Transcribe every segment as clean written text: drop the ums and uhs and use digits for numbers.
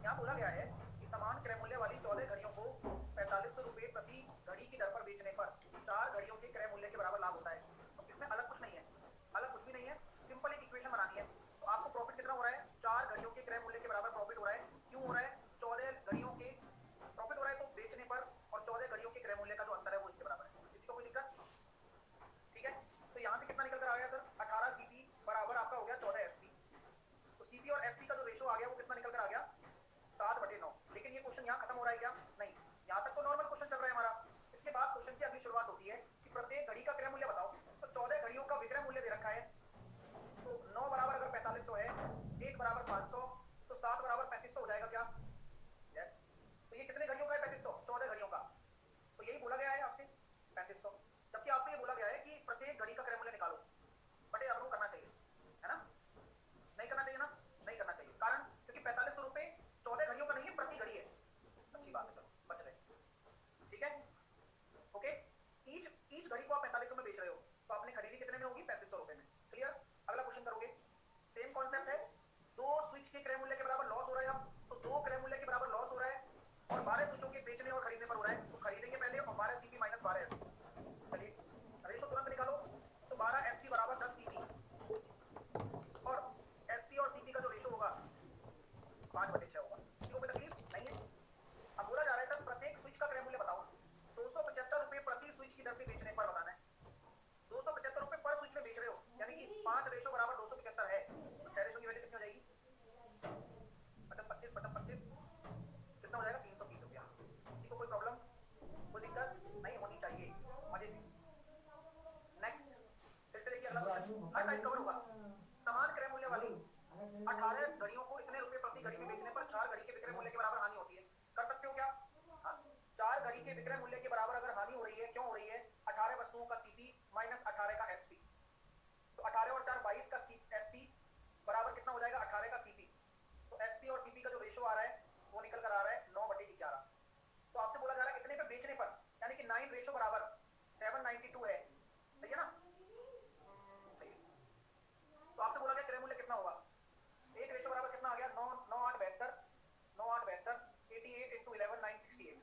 यहाँ बोला गया है कि समान क्रय मूल्य वाली 14 घड़ियों को 4500 रुपए प्रति घड़ी की दर पर बेचने पर 4 घड़ियों के क्रय मूल्य के बराबर लाभ होता है। तो इसमें अलग कुछ नहीं है, अलग कुछ भी नहीं है, सिंपल एक इक्वेशन बनानी है। तो आपको प्रॉफिट कितना हो रहा है? 4 घड़ियों के क्रय मूल्य के बराबर प्रॉफिट हो रहा है। क्यों हो रहा है? 14 घड़ियों के प्रॉफिट हो रहा है तो बेचने पर, और 14 घड़ियों के क्रय मूल्य का जो अंतर है वो इसके बराबर है। किसी को कोई दिक्कत? ठीक है, तो यहाँ से कितना निकल कर आ गया सर? 18 सीपी बराबर आपका हो गया 14 एसपी। तो सीपी और एसपी का जो रेशो आ गया वो कितना निकल कर आ गया? 7/9। लेकिन ये क्वेश्चन यहाँ खत्म हो रहा है क्या? नहीं, यहाँ तक तो नॉर्मल क्वेश्चन चल रहा है हमारा। इसके बाद क्वेश्चन की अगली शुरुआत होती है कि प्रत्येक घड़ी का क्रय मूल्य बताओ। तो 14 घड़ियों का विक्रय मूल्य दे रखा है। तो 9 बराबर अगर 4500 है, 1 बराबर 500, तो 7 बराबर 3500 हो जाएगा क्या? यस। तो ये कितने घड़ियों का है? 3500, 14 घड़ियों का। तो यही बोला गया है आपसे 3500। जबकि आपसे ये बोला गया है कि प्रत्येक घड़ी का क्रय मूल्य निकालो। बटे आपको करना चाहिए, है ना? नहीं करना चाहिए ना? नहीं करना चाहिए। कारण क्योंकि 4500 रुपए 14 घड़ियों का नहीं है, प्रति घड़ी है। अच्छी बात है, चलो बच रहे। ठीक है, ओके। ईच ईच घड़ी को आप 4500 में बेच रहे हो, तो आपने खरीदी कितने में होगी? 3500 रुपए में। क्लियर? अगला क्वेश्चन करोगे, सेम कॉन्सेप्ट है। दो स्विच के क्रय मूल्य के बराबर लॉस हो रहा है अब, तो दो क्रय मूल्य के बराबर लॉस हो रहा है और 12 स्विचों के बेचने और खरीदने पर हो रहा है। तो खरीदेंगे पहले और 12 सीपी माइनस 12 एसपी। चलिए रेशो तुरंत निकालो। तो 12 एसपी बराबर 10 सीपी, और एसपी और सीपी का जो रेशो होगा 5/6 होगा। किसी को कोई तकलीफ नहीं है? अब बोला जा रहा है सर प्रत्येक स्विच का क्रय मूल्य बताओ। 275 रुपए प्रति स्विच की दर से बेचने पर बताना है। 275 रुपए पर स्विच में बेच रहे हो, यानी कि 5 रेशो बराबर 275 है, तो 6 रेशो की वैल्यू कितनी हो जाएगी? 25 बटा 25 कितना हो जाएगा? 330 रुपया। किसी को कोई प्रॉब्लम, कोई दिक्कत नहीं होनी चाहिए, मजे से। नेक्स्ट, फिर से देखिए अगला क्वेश्चन, हर टाइप कवर होगा। समान क्रय मूल्य वाली 18 घड़ियों को इतने रुपए प्रति घड़ी में बेचने पर 4 घड़ी के विक्रय मूल्य के बराबर हानि होती है। कर सकते हो क्या? हाँ, 4 घड़ी के विक्रय मूल्य के बराबर अगर हानि हो रही है, क्यों हो रही है? 18 वस्तुओं का सीपी माइनस 18 का एसपी। तो 18 और 4 22 का एसपी बराबर कितना हो जाएगा? 18 का सीपी। तो एसपी और सीपी का जो रेशो आ रहा है वो निकल कर आ रहा है 9/11। तो आपसे बोला जा रहा है इतने पे बेचने पर, यानी कि 9 रेशो बराबर 792 है। सही है ना? सही है। तो आपसे बोला गया क्रय मूल्य कितना होगा? एक रेशो बराबर कितना आ गया? 9 9 8 72, 9 8 72, 88 × 11 968।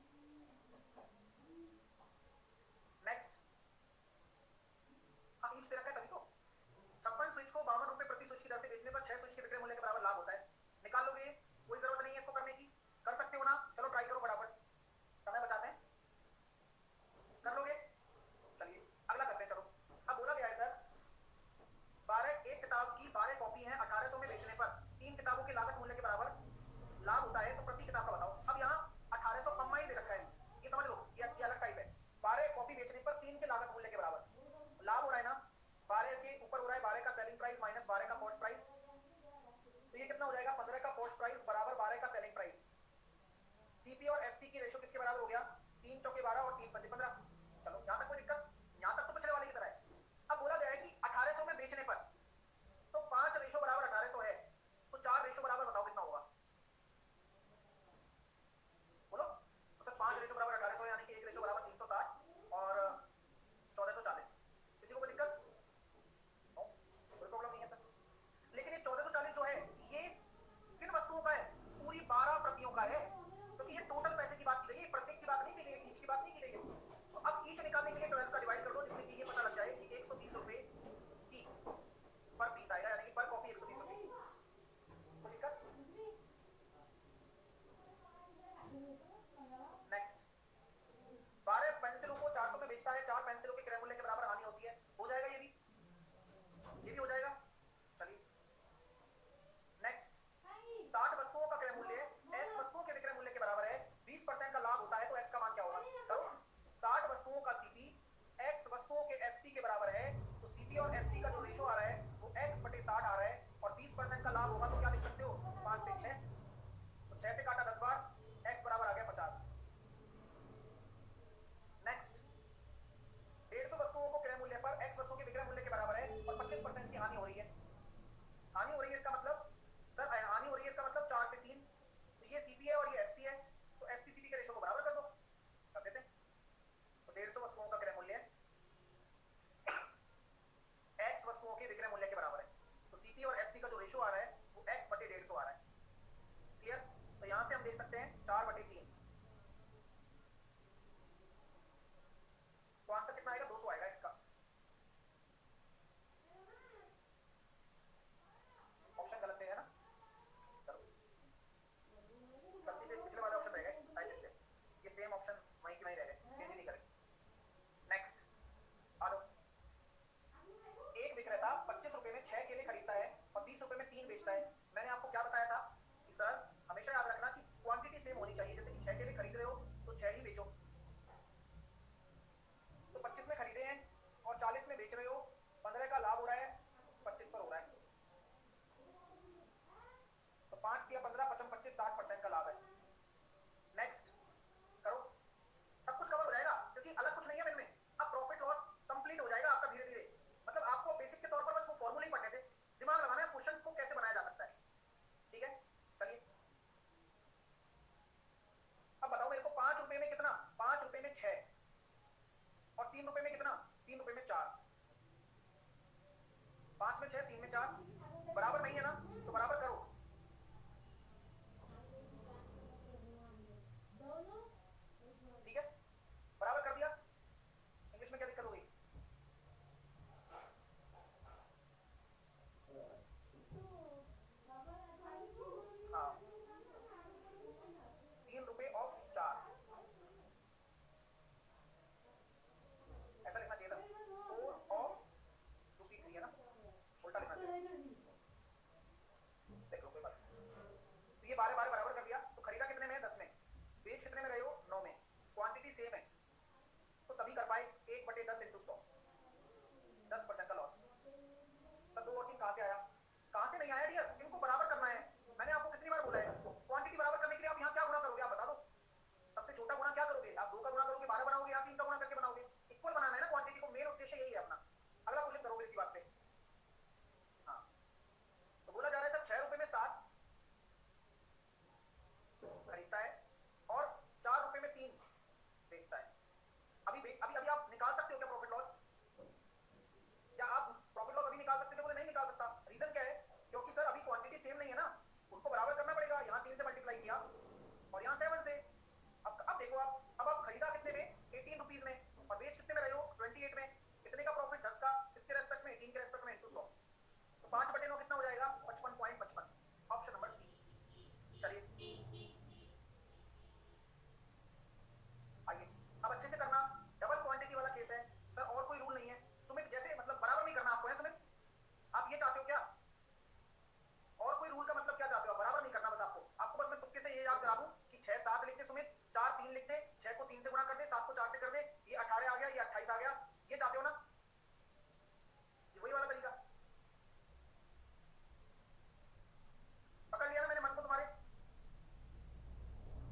इसमें 4 बराबर नहीं है ना, तो बराबर करो। ठीक है, बराबर कर दिया। इंग्लिश में क्या दिक्कत हो गई? हाँ, 3 रुपए ऑफ 4 ऐसा लिखना चाहिए था, 4 ऑफ रुपी 3 है ना, उल्टा लिखना चाहिए। देख लो कोई बात नहीं। तो ये बारे बारे बराबर कर दिया। तो खरीदा कितने में है? 10 में। बेच कितने में रहे हो? 9 में। क्वांटिटी सेम है, तो तभी कर पाए 1/10 इंटू 100, 10% का लॉस। तब 2 और 3 कहाँ से आया? कहाँ से नहीं आया डियर, इनको बराबर करना है। मैंने आपको कितनी बार बोला है, क्वांटिटी बराबर करने के लिए आप यहाँ क्या गुणा करोगे? आप बता दो, सबसे छोटा गुणा क्या करोगे? आप 2 का गुणा करोगे, 12 बनाओगे, या 3 का गुणा करके बनाओगे? इक्वल बनाना है ना क्वांटिटी को, मेन उद्देश्य यही है अपना। अगला क्वेश्चन करोगे इसी बात पे। हाँ, तो बोला जा रहा है सर 6 रुपए में 7 खरीदता है और 4 रुपए में 3 बेचता है। अभी आप निकाल सकते हो क्या प्रॉफिट लॉस? या आप प्रॉफिट लॉस अभी निकाल सकते थे? बोले नहीं निकाल सकता। रीजन क्या है? क्योंकि सर अभी क्वांटिटी सेम नहीं है ना, उनको बराबर करना पड़ेगा। यहाँ 3 से मल्टीप्लाई किया और यहाँ 7 से। अब देखो अब आप खरीदा कितने में? 18 रुपीज में, और बेच कितने में रहे हो? 28 में। कितने का प्रॉफिट? 10 का। किसके रेस्पेक्ट में? 18 के रेस्पेक्ट में, इंटू 100। तो 5/9 कितना हो जाएगा? 55.55। Option number C. चलिए आइए, अब अच्छे से करना। डबल क्वांटिटी वाला केस है सर, और कोई रूल नहीं है। सुमित जैसे मतलब बराबर नहीं करना आपको है सुमित, आप ये चाहते हो क्या? और कोई रूल का मतलब क्या चाहते हो? बराबर नहीं करना बस आपको बस मैं तुक्के से ये याद करा दूं कि 6 7 लिख दे सुमित, 4 3 लिख दे, 6 को 3 से गुणा कर दे, 7 को 4 से कर दे, ये 18 आ गया, ये 28 आ गया। ये चाहते हो ना? ये वही वाला तरीका पकड़ लिया ना मैंने मन को तुम्हारे।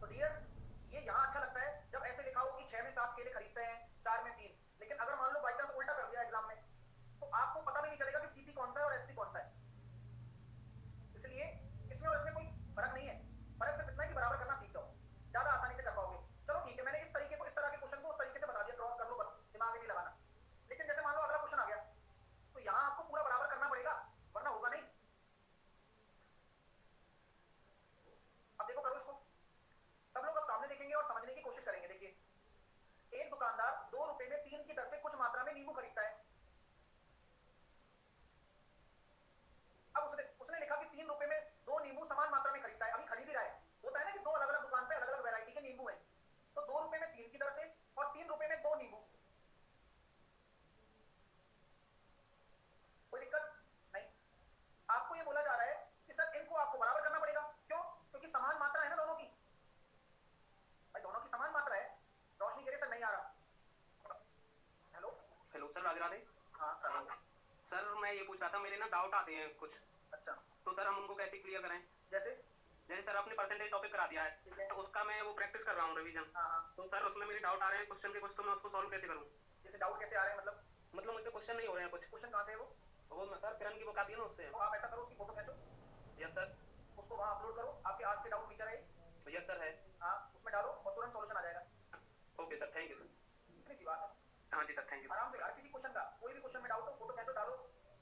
तो डियर ये यहाँ अच्छा लगता है जब ऐसे लिखा हो कि 6 में 7 केले खरीदते हैं, 4 में 3। लेकिन अगर मान लो बाई चांस उल्टा कर दिया एग्जाम में, तो आपको पता भी नहीं चलेगा कि सीपी कौन सा है और एसपी कौन सा है। इसलिए इसमें और इसमें कोई फर्क नहीं है। फर्क सिर्फ इतना है कि बराबर करना सीख जाओ, ज्यादा आसानी से कर पाओगे। चलो ठीक है, मैंने इस तरीके को, इस तरह के क्वेश्चन को उस तरीके से बता दिया, क्रॉस कर लो बस, दिमाग ही नहीं लगाना। लेकिन जैसे मान लो अगला क्वेश्चन आ गया, तो यहाँ आपको पूरा बराबर करना पड़ेगा, वरना होगा नहीं। अब देखो करो इसको, सब लोग अब सामने देखेंगे और समझने की कोशिश करेंगे। देखिए, एक दुकानदार 2 रुपए में 3 की दर से कुछ मात्रा में नींबू खरीदता है। अब उसने लिखा कि 3 रुपए में 2 नींबू समान मात्रा में खरीदता है। अभी खरीद ही रहा है, होता है ना कि 2 अलग अलग दुकान पे अलग अलग वैरायटी के नींबू हैं। तो 2 रुपए में 3 की दर से और 3 रुपए में 2 नींबू, कोई दिक्कत नहीं। आपको ये बोला जा रहा है कि सर इनको आपको बराबर करना पड़ेगा। क्यों? क्योंकि समान मात्रा है ना दोनों की। भाई दोनों की समान मात्रा है। रोशनी कह रही सर नहीं आ रहा। Hello hello sir, Radhe Radhe. हाँ सर। सर मैं ये पूछ रहा था, मेरे ना डाउट आते हैं कुछ। अच्छा, तो सर हम उनको कैसे क्लियर करें? जैसे जैसे सर आपने परसेंटेज टॉपिक करा दिया ठीक है, है। तो उसका मैं वो प्रैक्टिस कर रहा हूँ, रिवीजन। हाँ, तो सर उसमें मेरे डाउट आ रहे हैं क्वेश्चन के कुछ, तो मैं उसको सॉल्व कैसे करूँ? जैसे डाउट कैसे आ रहे हैं? मतलब मुझसे क्वेश्चन नहीं हो रहे हैं कुछ। क्वेश्चन कहाँ से है वो? सर किरण की बुक आती है ना, उससे। तो आप ऐसा करो, उसकी फोटो खींचो, यस सर। उसको वहाँ अपलोड करो, आपके आज के डाउट फीचर है। यस सर है। हाँ, उसमें डालो और तुरंत सॉल्यूशन आ जाएगा। Okay sir, thank you sir. इतनी सी बात है। हाँ जी सर, थैंक यू। आराम से यार, किसी क्वेश्चन का कोई भी क्वेश्चन में डाउट हो, फोटो खींचो, डालो।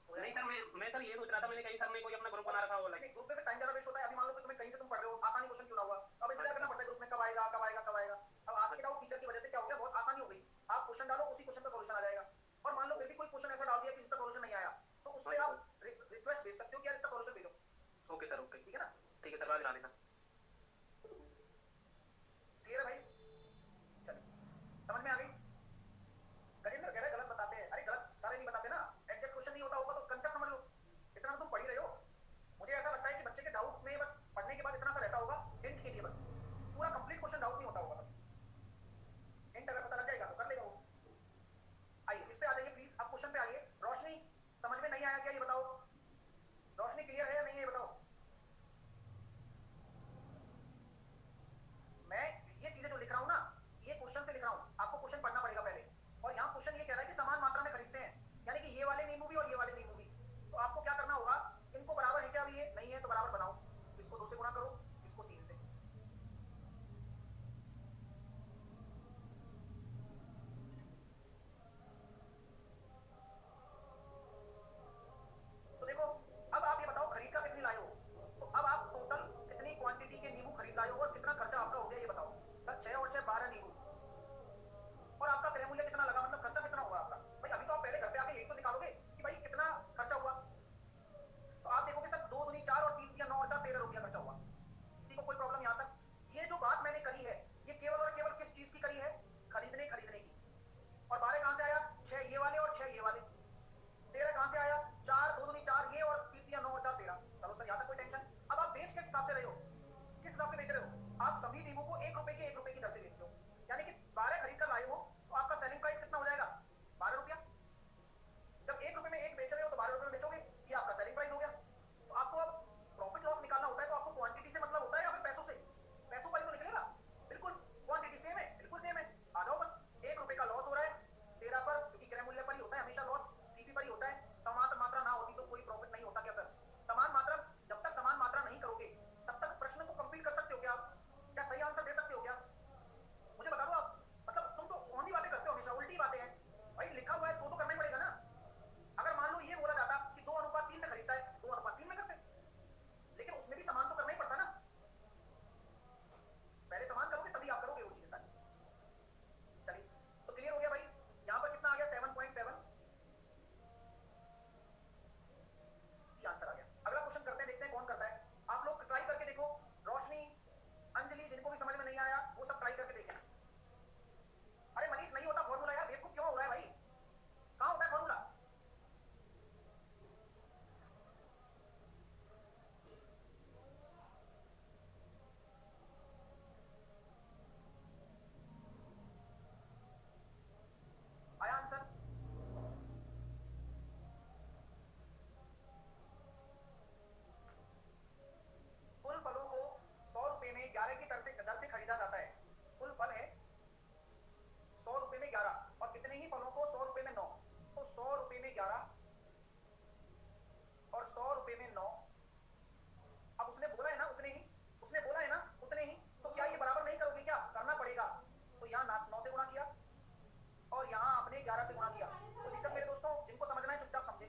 नहीं सर, मैं सर ये सोच रहा था, मैंने कहीं सर ने कोई अपना ग्रुप बना रखा हो, लेकिन ग्रुप में टाइम ज्यादा वेस्ट होता है। अभी मान लो कि तुम्हें कहीं से तुम पढ़ रहे हो, आसानी क्वेश्चन क्यों ना हुआ, अब इंतजार करना पड़ता है ग्रुप में कब आएगा कब आएगा कब आएगा। अब आज के डाउट फीचर की वजह से क्या हो गया, बहुत आसानी हो गई। आप क्वेश्चन डालो, उसी क्वेश्चन का सॉल्यूशन आ जाएगा। और मान लो फिर भी कोई क्वेश्चन ऐसा डाल दिया कि इसका सॉल्यूशन नहीं आया, तो उस पर आप रिक्वेस्ट भेज सकते हो कि यार इसका सॉल्यूशन भेजो। Okay sir, okay. ठीक है ना? ठीक है sir, Radhe Radhe sir. Clear है भाई? चलिए, समझ में आ गई? गजेंद्र कह रहे गलत बताते हैं। अरे गलत सारे नहीं बताते ना, एग्जैक्ट क्वेश्चन नहीं होता होगा तो कंसेप्ट समझ लो। इतना तुम पढ़ ही रहे हो। मुझे ऐसा लगता है कि बच्चे के डाउट में कितना खर्चा आपका हो गया ये बताओ सर। 6 और 6 12 नींबू और आपका क्रय मूल्य कितना लगा, मतलब खर्चा कितना हुआ आपका भाई? अभी तो आप पहले घर पे आके यही तो निकालोगे कि भाई कितना खर्चा हुआ। तो आप देखोगे सर 2 दूनी 4 और 3 या 9 और 4 13 रुपया खर्चा हुआ। किसी को कोई प्रॉब्लम यहाँ तक? ये जो बात मैंने करी है ये केवल और केवल किस चीज की करी है? खरीदने की। और 12 कहां से आया? 6 ये वाले और 6 ये वाले। 13 कहां से आया? 4 2 दूनी 4 ये और 3 या 9 और 4 13। चलो सर यहाँ तक कोई टेंशन। अब आप बेच किस हिसाब से रहे हो? किस हिसाब से बेच रहे हो? आप सभी नींबू को 1 रुपए की दर से बेचते हो, यानी कि 12 खरीद कर लाए हो तो आपका सेलिंग प्राइस कितना हो जाएगा? 12 रुपया। जब 1 रुपए में 1 बेच रहे हो तो 12 रुपए में बेचोगे, ये आपका सेलिंग प्राइस हो गया। तो आपको अब प्रॉफिट लॉस निकालना होता है तो आपको क्वांटिटी से मतलब होता है या फिर पैसों से? पैसों पर ही तो निकलेगा। बिल्कुल क्वांटिटी सेम है, बिल्कुल सेम है। आ जाओ बस। 1 रुपए का लॉस हो रहा है 13 पर, क्योंकि क्रय मूल्य पर ही होता है हमेशा लॉस, सीपी पर ही होता है। समान मात्रा ना होती तो कोई प्रॉफिट नहीं होता क्या सर? समान मात्रा, जब तक समान मात्रा नहीं करोगे तब तक प्रश्न को कंप्लीट कर सकते हो क्या आप? क्या सही आंसर दे सकते हो क्या? मुझे बता दो आप। मतलब तुम तो कौन सी बातें करते हो, हमेशा उल्टी बातें हैं भाई। लिखा हुआ है तो करना ही पड़ेगा ना। अगर मान लो ये बोला जाता कि 2:3 में खरीदता है, 2:3 में करते, लेकिन उसमें भी समान तो करना ही पड़ता ना। पहले समान करोगे तभी आप करोगे वो चीजें सारी। चलिए तो क्लियर हो गया भाई। यहाँ पर कितना आ गया? 7.7 आंसर आ गया। अगला क्वेश्चन करते हैं, देखते हैं कौन करता है। आप लोग ट्राई करके देखो। रोशनी, अंजलि, जिनको भी समझ में नहीं आया वो सब ट्राई करके देखें। अरे मनीष नहीं होता फॉर्मूला यार, बेवकूफ क्यों हो रहा है भाई? कहाँ होता है फॉर्मूला? आया आंसर? कुल फलों को 100 रुपए में 11 की दर से खरीदा जाता है। कुल फल है 100 रुपए में 11 और कितने ही फलों को 100 रुपए में 9। तो 100 रुपए में 11 और 100 रुपए में 9। अब उसने बोला है ना उतने ही, उसने बोला है ना उतने ही, तो क्या ये बराबर नहीं करोगे? क्या करना पड़ेगा? तो यहाँ 9 से गुणा किया और यहाँ आपने 11 से गुणा किया। तो दिक्कत मेरे दोस्तों, जिनको समझना है चुपचाप समझे।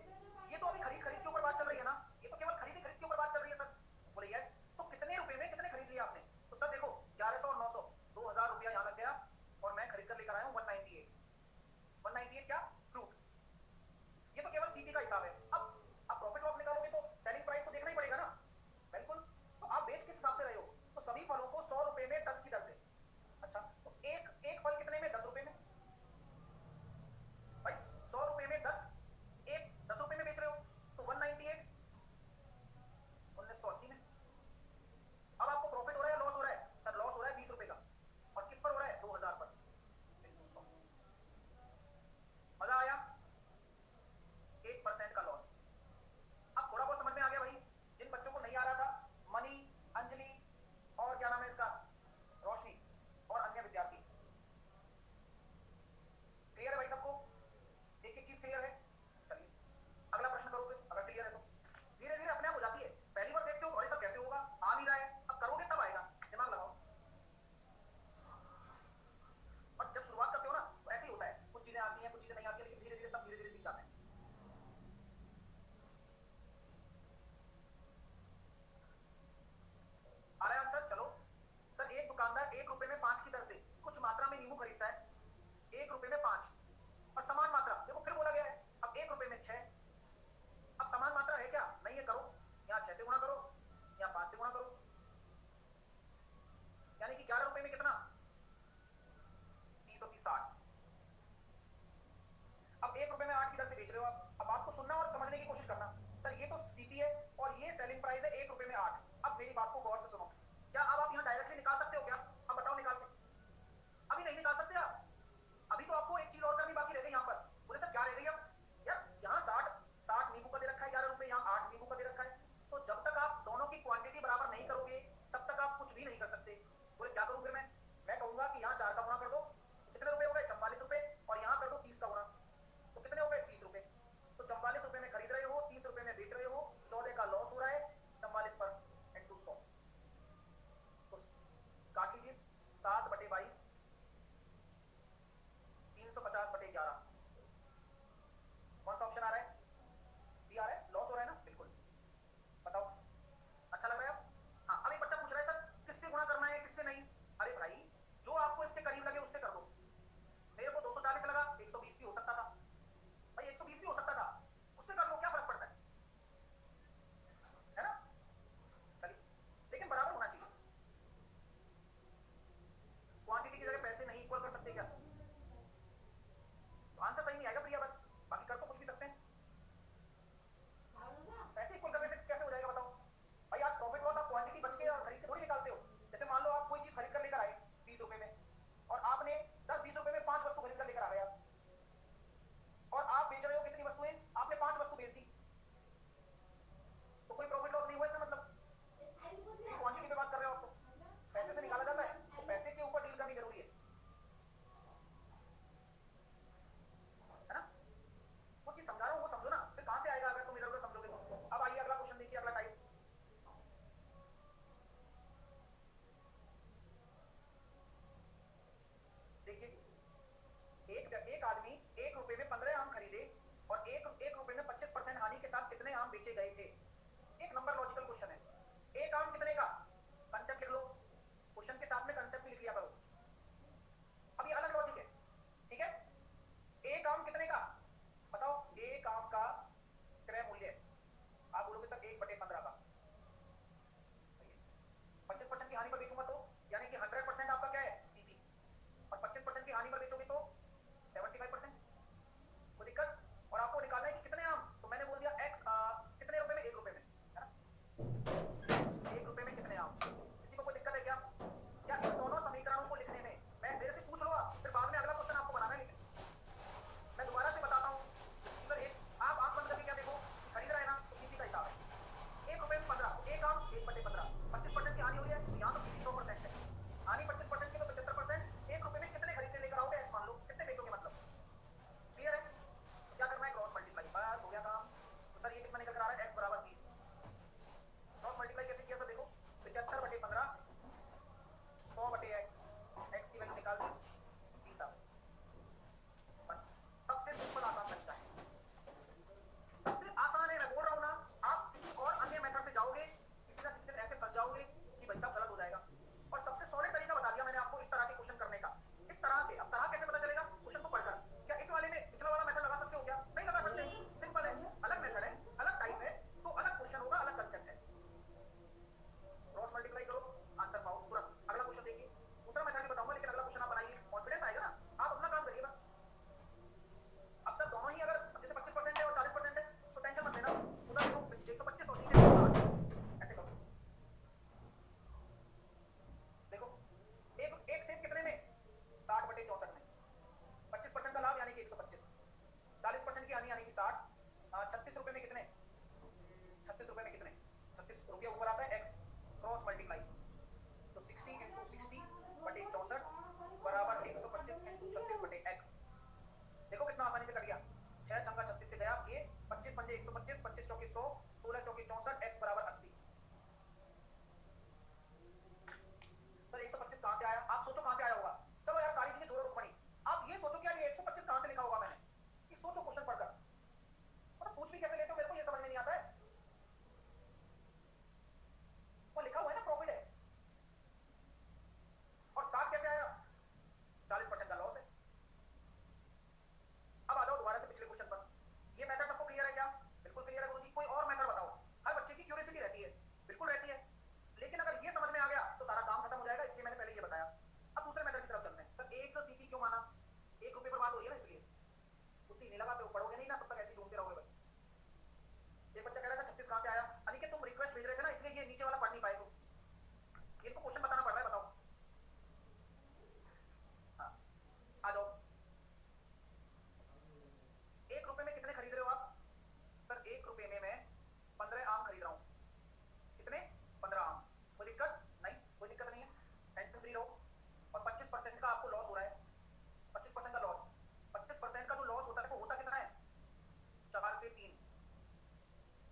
ये तो अभी खरीद के ऊपर बात चल रही है ना, ये तो केवल खरीद के ऊपर बात चल रही है सर। बोले यस। तो कितने रुपए में कितने खरीद लिया आपने? तो सर देखो 1100 और 900, 2000 रुपया यहाँ लग गया और मैं खरीद कर लेकर आया हूँ 198। 198 क्या? फ्रूट। ये तो केवल सीपी का हिसाब है। अब प्रॉफिट लॉस निकालोगे तो सेलिंग प्राइस तो देखना ही पड़ेगा ना। बिल्कुल। तो आप बेच किस हिसाब से रहे हो? तो सभी फलों को 100 रुपए में 10 की दर से। अच्छा तो एक फल कितने में? 10 रुपए में भाई। 100 रुपए में 10, एक 10 रुपए में बेच रहे हो तो 198 1980 में। अब आपको प्रॉफिट हो रहा है लॉस हो रहा है? सर लॉस हो रहा है 20 रुपए का। और किस पर हो रहा है? 2000 पर। मजा आया? 1% का लॉस। अब थोड़ा बहुत समझ में आ गया भाई। जिन बच्चों को नहीं आ रहा था, मनी, अंजलि और क्या नाम है इसका, रोशनी और अन्य विद्यार्थी, क्लियर है भाई सबको? एक एक चीज क्लियर है? चलिए अगला प्रश्न करोगे अगर क्लियर है तो। धीरे धीरे अपने आप हो जाती है। पहली बार देखते हो भाई सब कैसे होगा, आ नहीं रहा है, अब करोगे तब आएगा। दिमाग लगाओ। और जब शुरुआत करते हो ना तो ऐसे ही होता है, कुछ चीजें आती हैं कुछ चीजें नहीं आती है, लेकिन धीरे धीरे सब धीरे धीरे सीख जाते हैं। आ रहा है आंसर? चलो सर, एक दुकानदार 1 रुपए में 5 की दर से कुछ मात्रा में नींबू खरीदता है। 1 रुपए में 5 और समान मात्रा, देखो फिर बोला गया है। अब 1 रुपए में 6। अब समान मात्रा है क्या? नहीं है, करो यहाँ 6 से गुणा करो, यहाँ 5 से गुणा करो, यानी कि 11 रुपए में कितना? 30 और 30 60। अब 1 रुपए में 8 की दर से बेच रहे हो आप। अब आपको सुनना और समझने की कोशिश करना। सर ये तो सीपी है और ये सेलिंग प्राइस है 1 रुपए में 8। अब मेरी बात को गौर से सुनो। क्या अब आप यहाँ डायरेक्टली निकाल सकते हो क्या? अब बताओ निकाल के। अभी नहीं निकाल सकते आप। अभी तो आपको एक चीज और करनी बाकी रह गई यहाँ पर। बोले सर क्या रह गई? अब यार यहाँ 60 नींबू का दे रखा है 11 रुपए, यहाँ 8 नींबू का दे रखा है। तो जब तक आप दोनों की क्वांटिटी बराबर नहीं करोगे तब तक आप कुछ भी नहीं कर सकते। बोले क्या करूं फिर मैं? नहीं लगाते हो, पढ़ोगे नहीं ना तब तक ऐसे ही ढूंढते रहोगे बस। एक बच्चा कह रहा था 36 कहाँ से आया, अनिकेत तुम रिक्वेस्ट भेज रहे थे ना इसलिए ये नीचे वाला पढ़ नहीं पाए तुम, इनको क्वेश्चन बताना पड़ रहा है, बताओ। हाँ आ जाओ। 1 रुपए में कितने खरीद रहे हो आप? सर 1 रुपए में मैं 15 आम खरीद रहा हूँ। कितने? 15 आम। कोई दिक्कत नहीं? कोई दिक्कत नहीं है, टेंशन फ्री रहो। और 25% का आपको लॉस हो रहा है, 25% का लॉस। 25% का जो लॉस होता है वो होता कितना है? 4 से 3,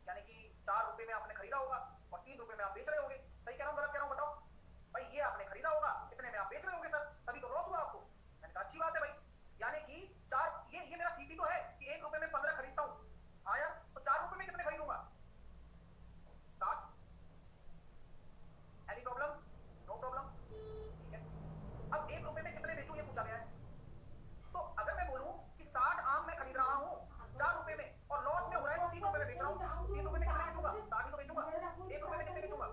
यानी कि 4 रुपए में आपने खरीदा होगा और 3 रुपए में आप बेच रहे होगे। सही कह रहा हूँ गलत कह रहा हूँ बताओ भाई? ये आपने खरीदा होगा, कितने में आप बेच रहे होगे सर, तभी तो लॉस हुआ आपको। मैंने कहा अच्छी बात है भाई, यानी कि 4, ये मेरा सीपी तो है कि 1 रुपए में 15 खरीदता हूँ। हाँ यार, तो 4 रुपए में कितने खरीदूंगा? 60। Any problem? नो प्रॉब्लम, ठीक है। अब 1 रुपए में कितने बेचूं ये पूछा गया है, तो अगर मैं बोलूं कि 60 आम मैं खरीद रहा हूं 4 रुपए में और लॉस में हो रहा है तो 3 रुपए में बेच रहा हूं, 3 रुपए में कितने बेचूंगा? 60 ही तो बेचूंगा। 1 रुपए में कितने बेचूंगा?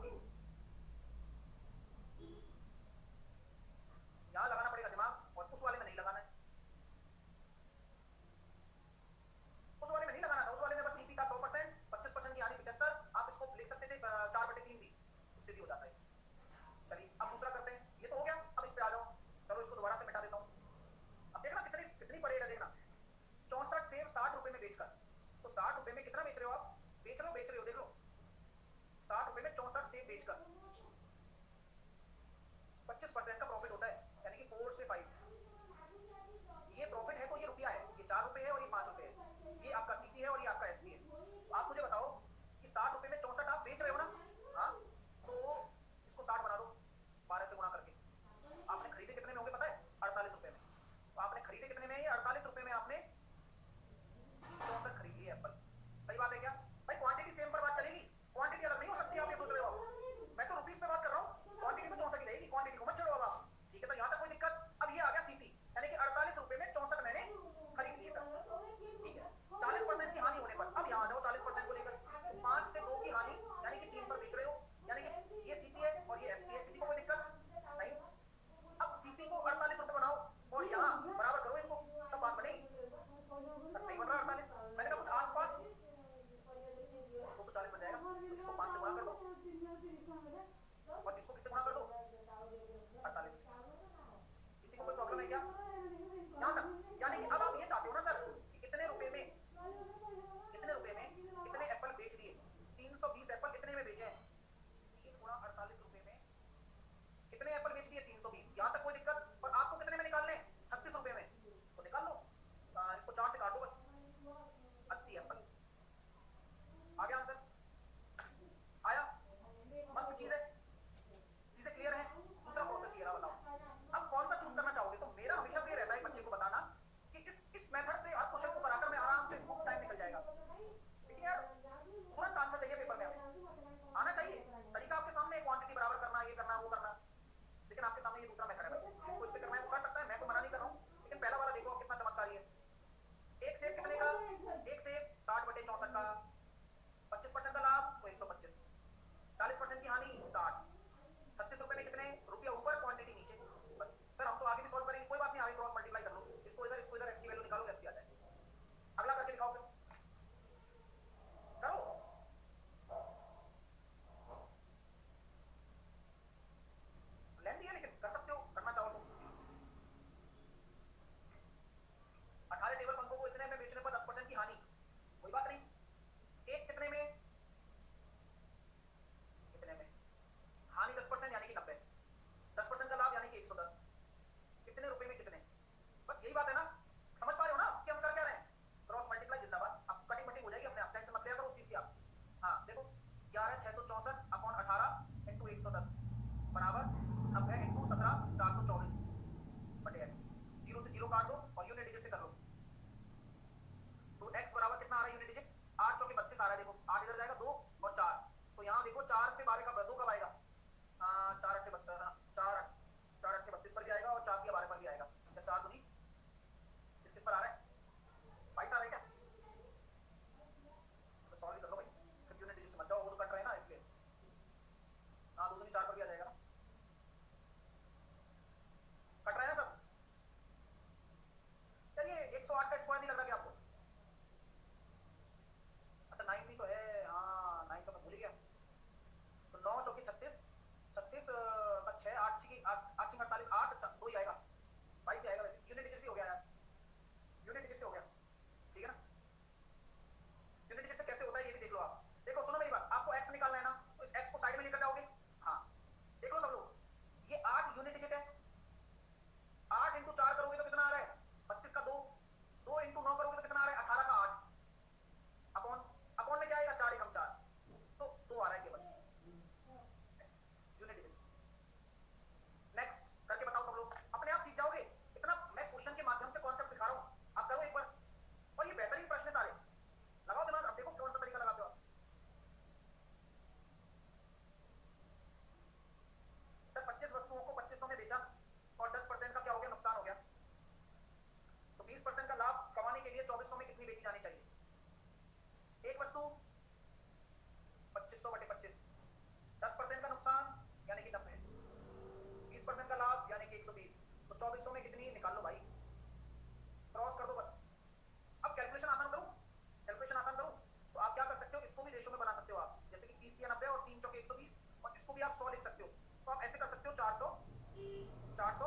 400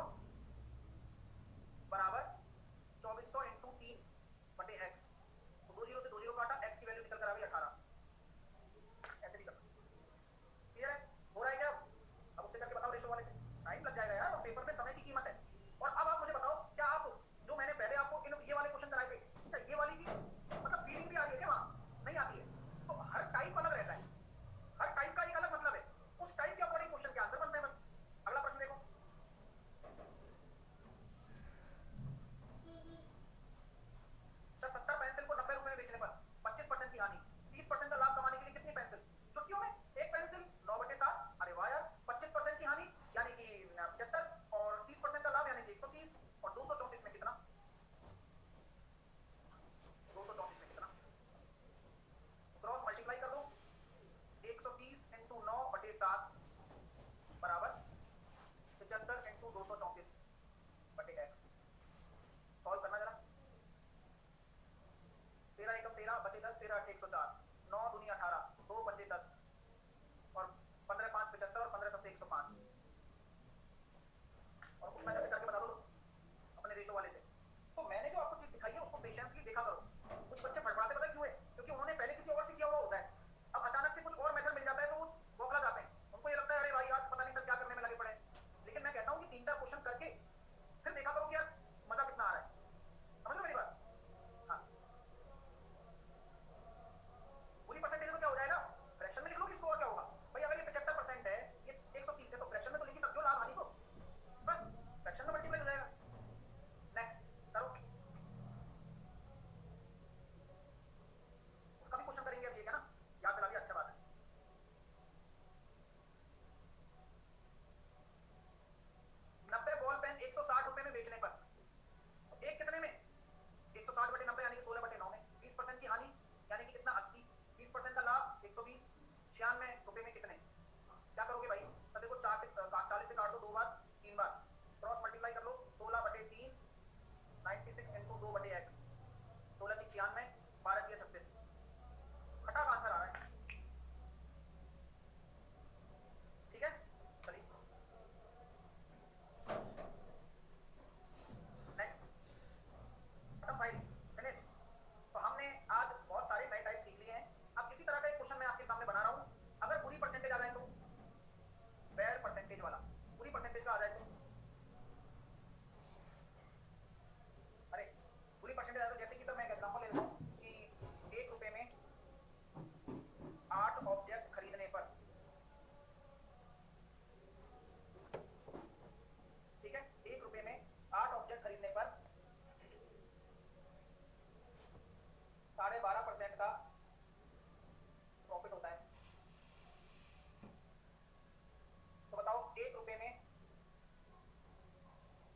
बराबर 2400 इंटू 3 बटे एक्स। तो 2 जीरो से 2 जीरो काटा, एक्स की वैल्यू निकल कर आ गई 18। ऐसे भी कर क्लियर है? हो रहा है क्या? अब उससे करके बताओ रेशो वाले से। टाइम लग जाएगा यार, पेपर में समय की कीमत है। और अब आप मुझे बताओ, क्या आप जो मैंने पहले आपको ये वाले क्वेश्चन कराए थे, क्या ये वाली भी मतलब फीलिंग भी आ रही है क्या वहां? नहीं आती है। तो हर टाइप अलग रहता है, हर टाइप का एक अलग मतलब है। उस टाइप के अकॉर्डिंग क्वेश्चन के आंसर बनते हैं बस। अगला प्रश्न देखो। सर 70 पेंसिल को 90 रुपए में बेचने पर 25% की हानि, 30% का लाभ कमाने के लिए कितनी पेंसिल? छुट्टियों में एक पेंसिल 9/7। अरे वाह यार, 25% की हानि यानी कि 75 और 30% का लाभ यानी कि 130 और 234 में कितना? 234 में कितना? क्रॉस मल्टीप्लाई कर दो। 130 इंटू 9/7 बराबर 75 इंटू 234 बटे एक्स। सॉल्व करना जरा। 13 एकम 13 बचे 10, 13 8 104, 9 दूनी 18, 2 बचे 10 और 15 5 75 और 15 सबसे 105। और कुछ मैंने करके बता दो अपने रेशो वाले से। तो मैंने जो आपको चीज सिखाई है उसको पेशेंसली देखा करो। कुछ बच्चे फड़फड़ाते पता क्यों है? क्योंकि उन्होंने पहले किसी और से किया हुआ होता है। अब अचानक से कुछ और मेथड मिल जाता है तो वो बौखला जाते हैं। उनको ये लगता है अरे भाई यार पता नहीं सर क्या करने में लगे पड़े। लेकिन मैं कहता हूँ कि 3-4 क्वेश्चन करके फिर देखा करो कि यार मजा कितना आ रहा है। समझ लो मेरी बात? हाँ, पूरी परसेंटेज में क्या हो जाएगा? फ्रैक्शन में लिख लो कि इसको और क्या होगा भाई। अगर ये 75% है, ये 130 है, तो फ्रैक्शन में तो लिख ही सकते हो लाभ हानि को। बस फ्रैक्शन में मल्टीप्लाई हो जाएगा। नेक्स्ट करो। उसका भी क्वेश्चन करेंगे अब, ये क्या ना याद दिला दिया, अच्छा बात है। 90 बॉल पेन 160 रुपए में बेचने पर एक कितने में? 160/90 यानी कि 16/9 में। 20% की हानि यानी कि कितना? 80। 20% का लाभ 120, 96 रुपए में कितने? क्या करोगे भाई? तो देखो 40 से काट दो 2 बार 3 बार, क्रॉस मल्टीप्लाई कर लो। 16/3 96 इंटू 2/x, 16 की 96, 12 की 36। खटाक आंसर आ रहा है। ठीक है, चलिए नेक्स्ट। खत्म फाइल, फिनिश। तो हमने आज बहुत सारे नए टाइप सीख लिए हैं। अब इसी तरह का एक क्वेश्चन मैं आपके सामने बना रहा हूं। अगर पूरी परसेंटेज आ जाए तो, बैड परसेंटेज वाला पूरी परसेंटेज का आ जाए तो, अरे पूरी परसेंटेज आ जाए तो जैसे कि, तो मैं एग्जांपल ले लेता हूं कि 1 रुपए में 8 ऑब्जेक्ट खरीदने पर, ठीक है, 1 रुपए में 8 ऑब्जेक्ट खरीदने पर 12.5% का प्रॉफिट होता है। तो बताओ 1 रुपए में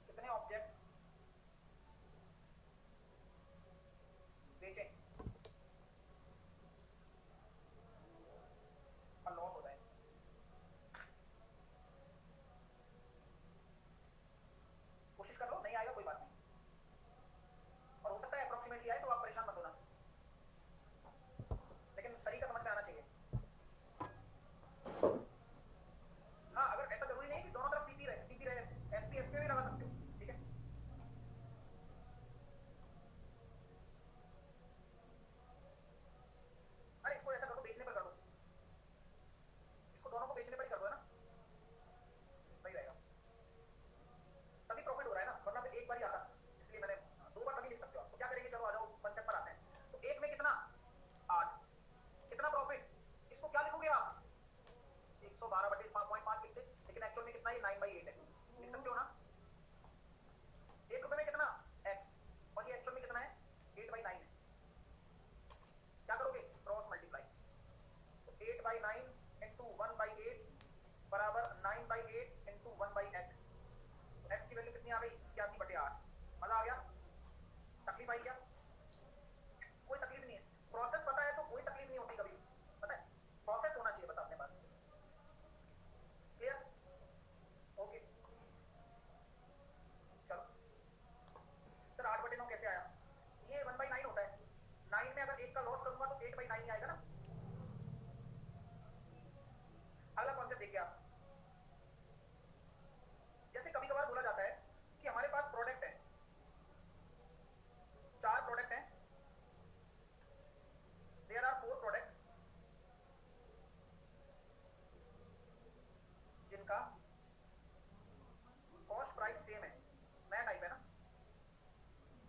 कितने ऑब्जेक्ट बेचें और लॉस हो जाए? कोशिश कर लो, नहीं आएगा कोई बात नहीं, और हो सकता है अप्रोक्सीमेटली आए तो आप परेशान मत होना। जिनका कॉस्ट प्राइस सेम है, नया टाइप है ना,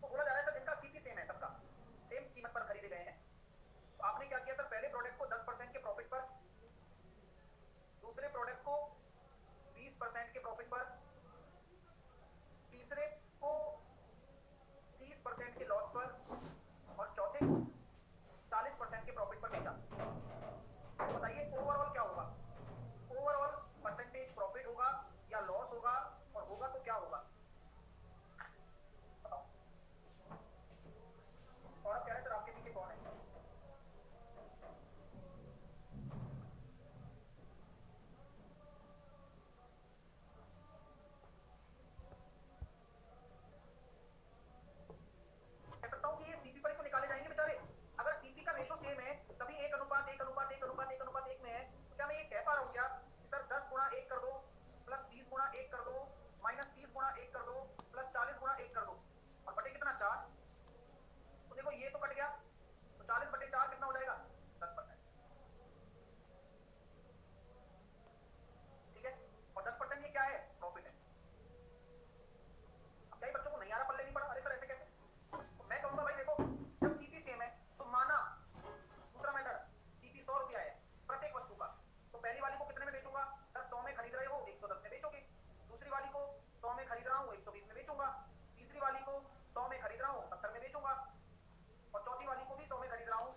तो बोला जा रहा है सर जिनका सीपी सेम है, सबका सेम कीमत पर खरीदे गए हैं। तो आपने क्या किया सर, पहले प्रोडक्ट को 10% के प्रॉफिट पर, दूसरे प्रोडक्ट को 20% के प्रॉफिट पर, तीसरे को 30% के लॉस पर और चौथे को 40% के प्रॉफिट पर बेचा। तो बताइए ओवरऑल क्या होगा, ओवरऑल परसेंटेज प्रॉफिट होगा या लॉस होगा, और होगा तो क्या होगा बताओ। और अब कह रहे हैं सर आपके पीछे कौन है? कह सकता हूँ कि ये सीपी पर ही तो निकाले जाएंगे बेचारे। अगर सीपी का रेशो सेम है, सभी 1:1:1:1:1:1 में है, तो क्या मैं ये कह पा रहा हूँ क्या कि सर 10 गुणा 1 कर दो, प्लस 20 गुणा 1 कर दो, माइनस 30 गुणा 1 कर दो, प्लस 40 गुणा 1 कर दो, और बटे कितना 4। तो देखो ये तो कट गया, तो 40/4 कितना हो जाएगा 10%। ठीक है, और 10% ये क्या है, प्रॉफिट है। अब कई बच्चों को नहीं आ रहा, पल्ले नहीं पड़ा, अरे सर ऐसे कैसे। तो मैं कहूंगा भाई देखो, जब सीपी सेम है तो माना दूसरा मेथड, सीपी 100 रुपया है प्रत्येक वस्तु का, तो पहली वाली को कितने में बेचूंगा सर, 100 में खरीद रहे हो 110 में बेचोगे, दूसरी वाली को 100 में खरीद रहा हूँ 120 में बेचूंगा, तीसरी वाली को 100 में खरीद रहा हूँ 70 में बेचूंगा, और चौथी वाली को भी 100 में खरीद रहा हूँ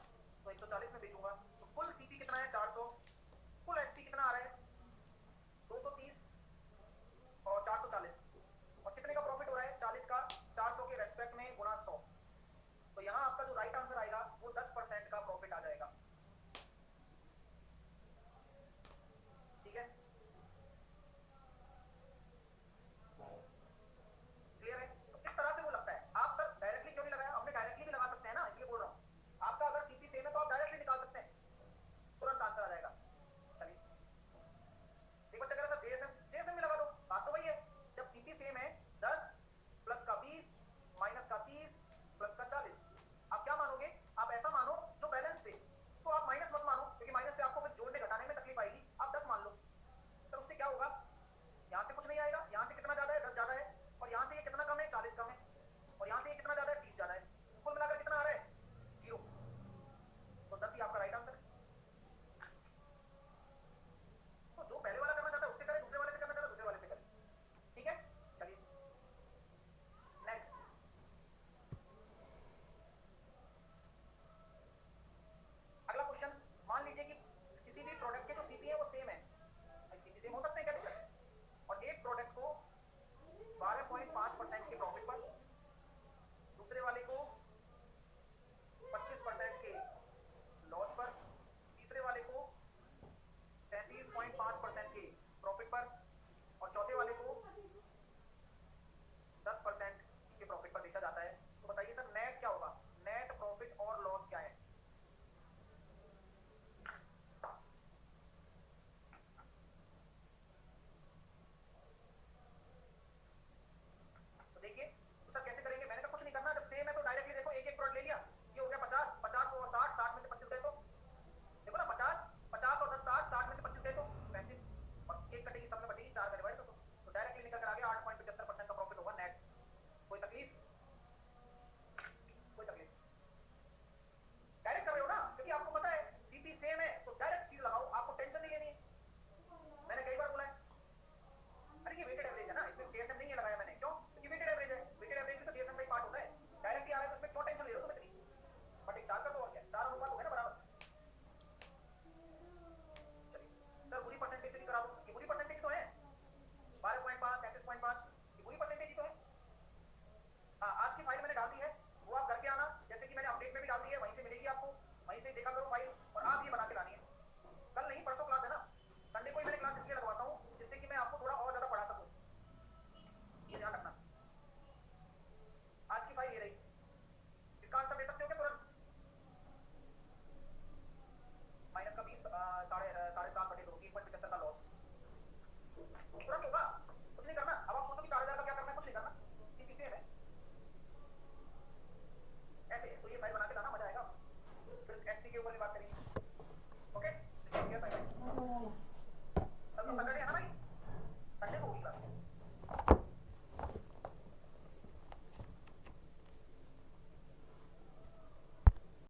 तो 140 में बेचूंगा। तो कुल सीपी कितना है 400, कुल एसपी कितना आ रहा है 230 और 440, और कितने का प्रॉफिट हो रहा है 40 का, 400 के रेस्पेक्ट में गुणा 100। तो यहाँ आपका जो राइट आंसर आएगा वो 10% का प्रॉफिट आ जाएगा। ठीक है, क्लियर है। तो इस तरह से वो लगता है। आप सर डायरेक्टली क्यों नहीं लगाया, हमने डायरेक्टली भी लगा सकते हैं ना, इसलिए बोल रहा हूँ। आपका अगर सीपी सेम है तो आप डायरेक्टली निकाल सकते हैं, तुरंत आंसर आ जाएगा। चलिए एक बच्चा कह रहा था जेएसएम में लगा दो, बात तो वही है। जब सीपी सेम है 10 प्लस का 20 माइनस का 30 प्लस का 40, आप क्या मानोगे, आप ऐसा मानो जो बैलेंस पे, तो आप माइनस मत मानो क्योंकि माइनस से आपको फिर जोड़ने घटाने में तकलीफ आएगी, आप 10 मान लो। सर उससे क्या होगा, यहाँ से कुछ नहीं आएगा, यहाँ से कितना ज्यादा है 10 ज्यादा है, और यहाँ से ये कितना कम है 40 कम है, और यहाँ से ये कितना ज्यादा है 30 ज्यादा है, कुल मिलाकर कितना आ रहा है 0। तो 10 ही आपका राइट आंसर है। तो जो पहले वाला करना चाहता है उससे करे, दूसरे वाले से करना चाहता है दूसरे वाले से करे। ठीक है, चलिए नेक्स्ट। अगला क्वेश्चन, मान लीजिए कि किसी भी प्रोडक्ट के जो सीपी है वो सेम है, सीपी सेम हो सकते हैं क्या दिक्कत, और एक प्रोडक्ट को 12.5% के प्रॉफिट पर, दूसरे वाले को 25% के लॉस पर, तीसरे वाले को 37.5% के प्रॉफिट पर, और चौथे वाले को 10% के प्रॉफिट पर बेचा जाता है। तो बताइए सर नेट क्या होगा, नेट प्रॉफिट और लॉस क्या है। तो देखिए तो सर कैसे करेंगे, मैंने कहा कुछ नहीं करना, जब सेम है तो डायरेक्टली देखो एक एक प्रोडक्ट ले लिया, ये हो गया 50, 50 और 60, 60 में से 25 दे दो, देखो ना 50, 50 और 10, 60, 60 में से 25 दे दो 35, और एक कटेगी सब में बचेगी 4 का डिवाइड कर दो, तो डायरेक्टली निकल कर आ गया 8.75% का प्रॉफिट होगा नेट। कोई तकलीफ, कोई तकलीफ, डायरेक्ट कर रहे हो ना, क्योंकि आपको पता है सीपी सेम है तो डायरेक्ट चीज लगाओ, आपको टेंशन नहीं लेनी है। मैंने कई बार बोला है, अरे ये वेटेड एवरेज है ना, इसमें जेएसएम नहीं है लगाया मैंने, क्यों, क्योंकि वेटेड एवरेज है, वेटेड एवरेज में तो जेएसएम का ही पार्ट होता है, डायरेक्टली आ रहा है तो इसमें क्यों टेंशन ले रहे हो तुम इतनी, बट एक 4 का तो और क्या, 4 अनुपात हो गया ना बराबर। चलिए सर बुरी परसेंटेज भी करा दो, ये बुरी परसेंटेज तो है 12.5 33.5, ये बुरी परसेंटेज ही तो है। हाँ आज की फाइल मैंने डाल दी है, वो आप करके आना, जैसे कि मैंने अपडेट में भी डाल दी है, वहीं से मिलेगी आपको, वहीं से देखा करो फाइल, और आप ये बना के लानी है। कल नहीं परसों क्लास है ना, संडे को ही मैंने क्लास इसलिए लगवाता हूँ जिससे कि मैं आपको थोड़ा और ज्यादा पढ़ा सकूँ, ये ध्यान रखना। आज की फाइल ये रही, इसका आंसर दे सकते हो क्या तुरंत, माइनस का 20 साढ़े 7.5/2 3.75 का लॉस, तुरंत